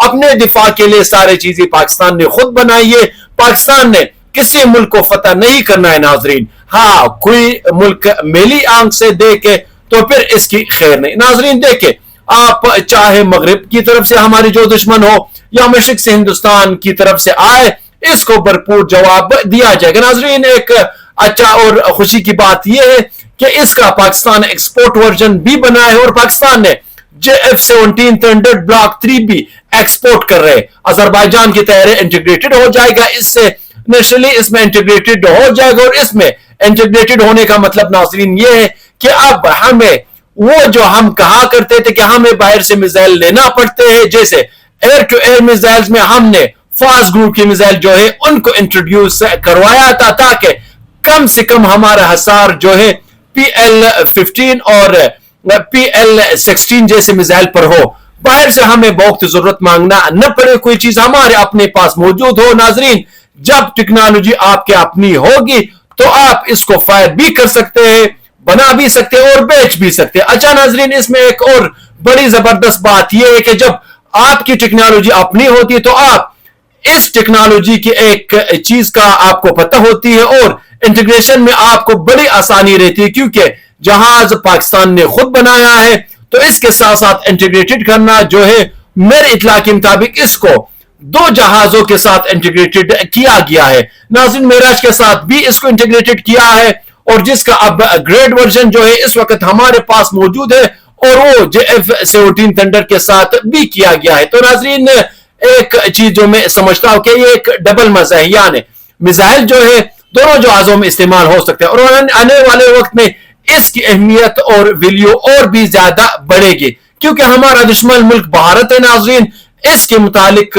اپنے دفاع کے لیے سارے چیزیں پاکستان نے خود بنائی ہے. پاکستان نے کسی ملک کو فتح نہیں کرنا ہے ناظرین. ہاں کوئی ملک میلی آنکھ سے دیکھے تو پھر اس کی خیر نہیں. ناظرین دیکھیں, آپ چاہے مغرب کی طرف سے ہمارے جو دشمن ہو یا مشرق سے ہندوستان کی طرف سے آئے, اس کو بھرپور جواب دیا جائے گا. ناظرین ایک اچھا اور خوشی کی بات یہ ہے کہ اس کا پاکستان ایکسپورٹ ورژن بھی بنا ہے, اور پاکستان نے JF-17 Thunder Block 3 بھی ایکسپورٹ کر رہے. آذربائیجان کی طیارے انٹیگریٹڈ ہو جائے گا, اس سے نیچرلی اس میں انٹیگریٹڈ ہو جائے گا. اور اس میں انٹیگریٹڈ ہونے کا مطلب ناظرین یہ ہے کہ اب ہمیں وہ جو ہم کہا کرتے تھے کہ ہمیں باہر سے میزائل لینا پڑتے ہیں, جیسے ایئر ٹو ایئر میزائلز میں ہم نے فاسٹ گروپ کی میزائل جو ہے ان کو انٹروڈیوس کروایا تھا, تاکہ کم سے کم ہمارا حصار جو ہے PL-15 اور PL-16 جیسے میزائل پر ہو. باہر سے ہمیں بہت ضرورت مانگنا نہ پڑے, کوئی چیز ہمارے اپنے پاس موجود ہو. ناظرین جب ٹیکنالوجی آپ کے اپنی ہوگی تو آپ اس کو فائر بھی کر سکتے ہیں, بنا بھی سکتے ہیں اور بیچ بھی سکتے ہیں. اچھا ناظرین, اس میں ایک اور بڑی زبردست بات یہ ہے کہ جب آپ کی ٹیکنالوجی اپنی ہوتی ہے تو آپ اس ٹیکنالوجی کی ایک چیز کا آپ کو پتہ ہوتی ہے, اور انٹیگریشن میں آپ کو بڑی آسانی رہتی ہے, کیونکہ جہاز پاکستان نے خود بنایا ہے. تو اس کے ساتھ ساتھ انٹیگریٹڈ کرنا جو ہے, میرے اطلاع کے مطابق اس کو 2 جہازوں کے ساتھ انٹیگریٹڈ کیا گیا ہے. ناظرین معراج کے ساتھ بھی اس کو انٹیگریٹڈ کیا ہے, اور جس کا اب گریڈ ورژن جو ہے اس وقت ہمارے پاس موجود ہے, اور وہ JF-17 Thunder کے ساتھ بھی کیا گیا ہے. تو ناظرین ایک چیز جو میں سمجھتا ہوں کہ یہ ایک ڈبل مزہ ہے, یعنی میزائل جو ہے دونوں جہازوں میں استعمال ہو سکتے ہیں, اور آنے والے وقت میں اس کی اہمیت اور ویلیو اور بھی زیادہ بڑھے گی, کیونکہ ہمارا دشمن ملک بھارت ہے. ناظرین اس کے متعلق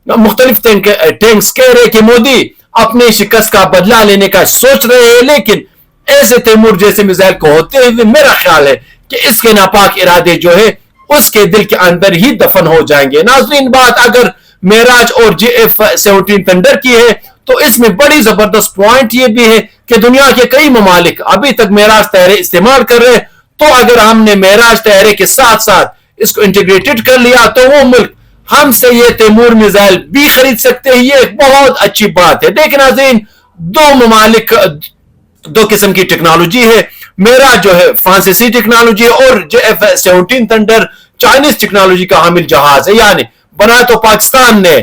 مختلف ٹینکس کہہ رہے کہ مودی اپنے شکست کا بدلہ لینے کا سوچ رہے ہیں, لیکن ایسے تیمور جیسے میزائل کو ہوتے ہوئے میرا خیال ہے کہ اس کے ناپاک ارادے جو ہے اس کے دل کے اندر ہی دفن ہو جائیں گے. ناظرین بات اگر معراج اور JF-17 Thunder کی ہے تو اس میں بڑی زبردست پوائنٹ یہ بھی ہے کہ دنیا کے کئی ممالک ابھی تک معراج طیارے استعمال کر رہے, تو اگر ہم نے معراج طیارے کے ساتھ ساتھ اس کو انٹیگریٹڈ کر لیا تو وہ ملک ہم سے یہ تیمور میزائل بھی خرید سکتے ہیں. یہ ایک بہت اچھی بات ہے. دیکھیں ناظرین, 2 ممالک 2 قسم کی ٹیکنالوجی ہے. میرا جو ہے فرانسیسی ٹیکنالوجی اور JF-17 Thunder چائنیز ٹیکنالوجی کا حامل جہاز ہے, یعنی بنا تو پاکستان نے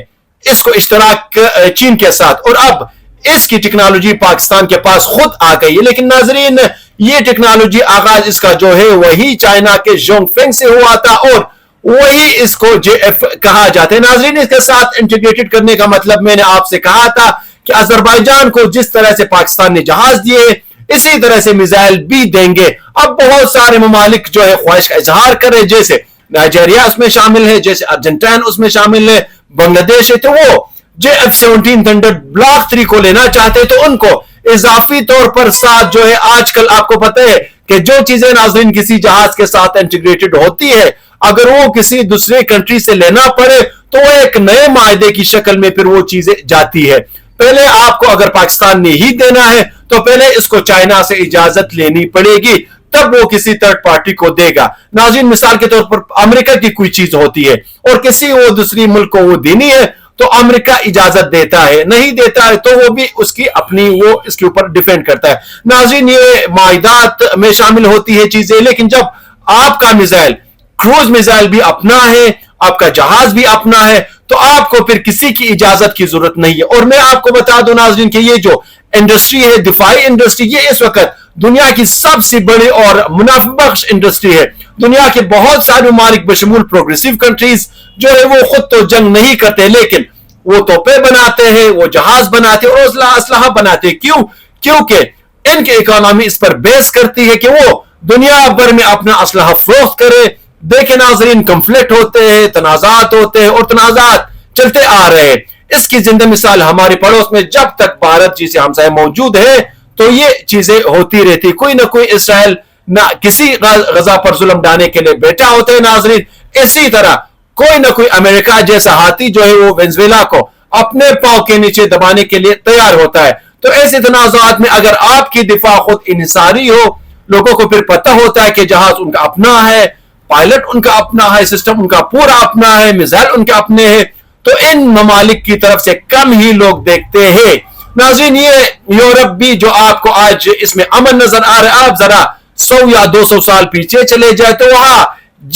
اس کو اشتراک چین کے ساتھ, اور اب اس کی ٹیکنالوجی پاکستان کے پاس خود آ گئی ہے. لیکن ناظرین یہ ٹیکنالوجی آغاز اس کا جو ہے وہی چائنا کے زونگ فینگ سے ہوا تھا, اور وہی اس کو JF کہا جاتا ہے. ناظرین اس کے ساتھ انٹیگریٹڈ کرنے کا مطلب میں نے آپ سے کہا تھا کہ آذربائیجان کو جس طرح سے پاکستان نے جہاز دیے اسی طرح سے میزائل بھی دیں گے. اب بہت سارے ممالک جو ہے خواہش کا اظہار کرے, جیسے نائجیریا اس میں شامل ہے, جیسے ارجنٹائن اس میں شامل ہے, بنگلہ دیش ہے, تو وہ JF-17 Thunder Block 3 کو لینا چاہتے تو ان کو اضافی طور پر ساتھ جو ہے, آج کل آپ کو پتہ ہے کہ جو چیزیں ناظرین کسی جہاز کے ساتھ انٹیگریٹڈ ہوتی ہے, اگر وہ کسی دوسرے کنٹری سے لینا پڑے تو وہ ایک نئے معاہدے کی شکل میں پھر وہ چیزیں جاتی ہے. پہلے آپ کو اگر پاکستان نے ہی دینا ہے تو پہلے اس کو چائنا سے اجازت لینی پڑے گی, تب وہ کسی تھرڈ پارٹی کو دے گا. ناظرین مثال کے طور پر امریکہ کی کوئی چیز ہوتی ہے اور کسی وہ دوسری ملک کو وہ دینی ہے تو امریکہ اجازت دیتا ہے, نہیں دیتا ہے تو وہ بھی اس کی اپنی وہ اس کے اوپر ڈیفینڈ کرتا ہے. ناظرین یہ معاہدات میں شامل ہوتی ہے چیزیں, لیکن جب آپ کا میزائل کروز میزائل بھی اپنا ہے, آپ کا جہاز بھی اپنا ہے, تو آپ کو پھر کسی کی اجازت کی ضرورت نہیں ہے. اور میں آپ کو بتا دوں ناظرین کہ یہ جو انڈسٹری ہے, دفاعی انڈسٹری, یہ اس وقت دنیا کی سب سے بڑی اور منافع بخش انڈسٹری ہے. دنیا کے بہت سارے ممالک بشمول پروگریسو کنٹریز جو ہے وہ خود تو جنگ نہیں کرتے, لیکن وہ توپے بناتے ہیں, وہ جہاز بناتے ہیں اور اسلحہ بناتے ہیں. کیوں؟ کیونکہ ان کی اکانومی اس پر بیس کرتی ہے کہ وہ دنیا بھر میں اپنا اسلحہ فروخت کرے. دیکھیں ناظرین کنفلکٹ ہوتے ہیں, تنازعات ہوتے ہیں اور تنازعات چلتے آ رہے ہیں. اس کی زندہ مثال ہمارے پڑوس میں جب تک بھارت جیسے ہمسائے موجود ہے تو یہ چیزیں ہوتی رہتی. کوئی نہ کوئی اسرائیل نہ کسی غزہ پر ظلم ڈالنے کے لیے بیٹھا ہوتا ہے ناظرین. اسی طرح کوئی نہ کوئی امریکہ جیسا ہاتھی جو ہے وہ وینزویلا کو اپنے پاؤں کے نیچے دبانے کے لیے تیار ہوتا ہے. تو ایسے تنازعات میں اگر آپ کی دفاع خود انحصاری ہو, لوگوں کو پھر پتہ ہوتا ہے کہ جہاز ان کا اپنا ہے, پائلٹ ان کا اپنا ہے, سسٹم ان کا پورا اپنا ہے, میزائل ان کے اپنے ہیں, تو ان ممالک کی طرف سے کم ہی لوگ دیکھتے ہیں. ناظرین یہ یورپ بھی جو آپ کو آج اس میں امن نظر آ رہا ہے, آپ ذرا 100 یا 200 سال پیچھے چلے جائے تو وہاں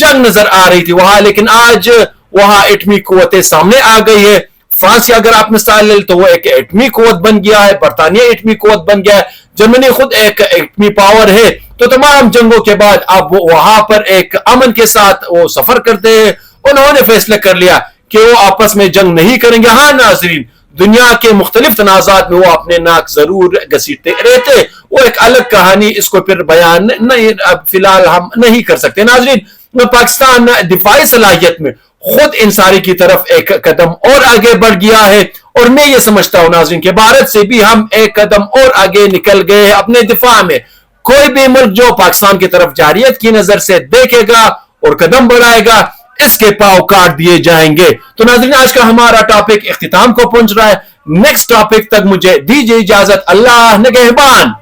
جنگ نظر آ رہی تھی وہاں, لیکن آج وہاں ایٹمی قوتیں سامنے آ گئی ہے. فرانس کی اگر آپ مثال لیں تو وہ ایک ایٹمی قوت بن گیا ہے, برطانیہ ایٹمی قوت بن گیا ہے, جرمنی خود ایک ایٹمی پاور ہے. تو تمام جنگوں کے بعد اب وہاں پر ایک امن کے ساتھ وہ سفر کرتے ہیں. انہوں نے فیصلہ کر لیا کہ وہ آپس میں جنگ نہیں کریں گے. ہاں ناظرین, دنیا کے مختلف تنازعات میں وہ اپنے ناک ضرور گھسیٹتے رہتے, وہ ایک الگ کہانی, اس کو پھر بیان نہیں اب فی الحال ہم نہیں کر سکتے. ناظرین پاکستان دفاعی صلاحیت میں خود انصاری کی طرف ایک قدم اور آگے بڑھ گیا ہے, اور میں یہ سمجھتا ہوں ناظرین کہ بھارت سے بھی ہم ایک قدم اور آگے نکل گئے ہیں اپنے دفاع میں. کوئی بھی ملک جو پاکستان کی طرف جارحیت کی نظر سے دیکھے گا اور قدم بڑھائے گا, اس کے پاؤں کاٹ دیے جائیں گے. تو ناظرین آج کا ہمارا ٹاپک اختتام کو پہنچ رہا ہے. نیکسٹ ٹاپک تک مجھے دیجیے اجازت. اللہ نگہبان.